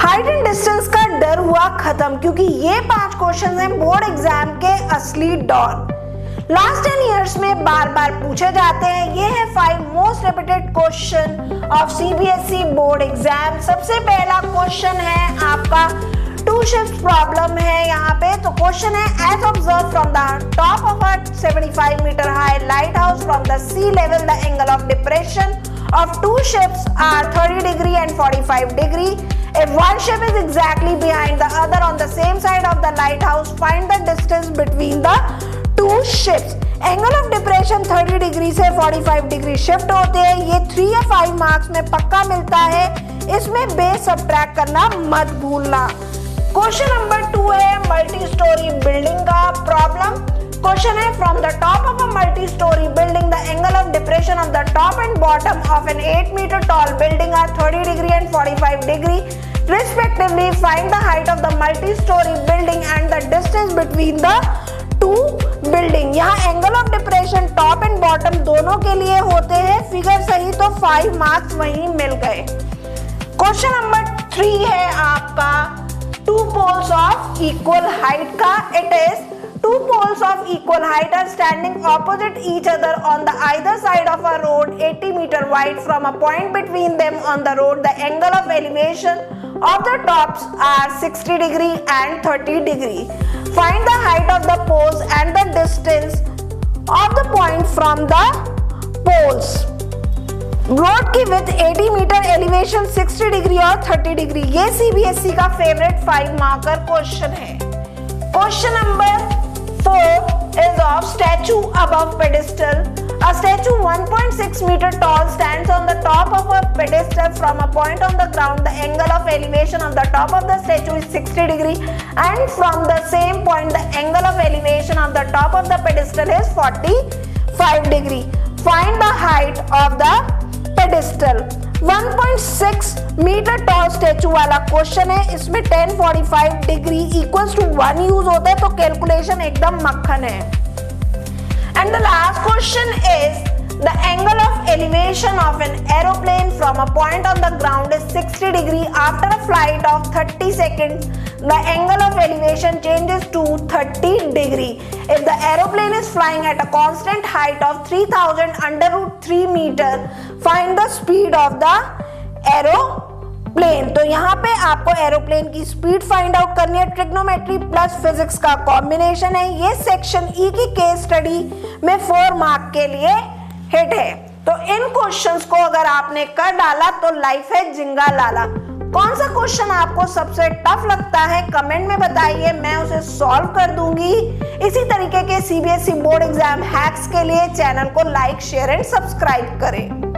Height and distance का डर हुआ खत्म, क्योंकि ये 5 क्वेश्चन हैं बोर्ड एग्जाम के असली डॉन। लास्ट 10 इयर्स में बार बार पूछे जाते हैं। ये है 5 most repeated question of CBSE board exam. सबसे पहला क्वेश्चन है आपका 2 शिफ्ट प्रॉब्लम है यहाँ पे। तो क्वेश्चन है as observe from the top of a 75 meter high lighthouse from the sea level the angle of depression of 2 ships are 30 degree and 45 degree. If one ship is exactly behind the other on the same side of the lighthouse, find the distance between the 2 ships. Angle of depression 30 degree से 45 degree shift होते हैं। ये 3 या 5 marks में पक्का मिलता है। इसमें बेस सब्ट्रैक्ट करना मत भूलना। क्वेश्चन नंबर 2 है मल्टी स्टोरी बिल्डिंग का प्रॉब्लम। क्वेश्चन है from the top of a multi storey building the angle of depression of the top and bottom of an 8 metre tall building are 30 degree and 45 degree respectively. Find the height of the multi storey building and the distance between the 2 building. यहाँ angle of depression top and bottom दोनों के लिए होते हैं। Figure सही तो 5 marks वहीं मिल गए। क्वेश्चन नंबर 3 है आपका 2 poles of equal height का। It is 2 poles of equal height are standing opposite each other on the either side of a road 80 meter wide. From a point between them on the road, the angle of elevation of the tops are 60 degree and 30 degree. Find the height of the poles and the distance of the point from the poles. Road की width 80 metre, elevation 60 degree और 30 degree. ये CBSE का favourite 5 marker question है। Question number 4 is of statue above pedestal. A statue 1.6 meter tall stands on the top of a pedestal from a point on the ground. The angle of elevation of the top of the statue is 60 degree and from the same point the angle of elevation of the top of the pedestal is 45 degree. Find the height of the pedestal. 1.6 meter tall statue वाला question है। इसमें 10 45 degree equals to 1 use होता है, तो calculation एकदम मक्खन है। And the last question is the angle of elevation of an aeroplane from a point on the ground is 60 degree after a flight of 30 seconds. The angle of elevation changes to 30 degree. If the aeroplane is flying at a constant height of 3000 under root 3 meter, find the speed of the aeroplane. तो यहाँ पे आपको aeroplane की speed find out करनी है। Trigonometry plus physics का combination है। ये सेक्शन ई की केस स्टडी में 4 मार्क के लिए हिट है। तो इन क्वेश्चंस को अगर आपने कर डाला तो लाइफ है जिंगा लाला। कौन सा क्वेश्चन आपको सबसे टफ लगता है कमेंट में बताइए, मैं उसे सॉल्व कर दूंगी। इसी तरीके के सीबीएसई बोर्ड एग्जाम हैक्स के लिए चैनल को लाइक शेयर एंड सब्सक्राइब करें।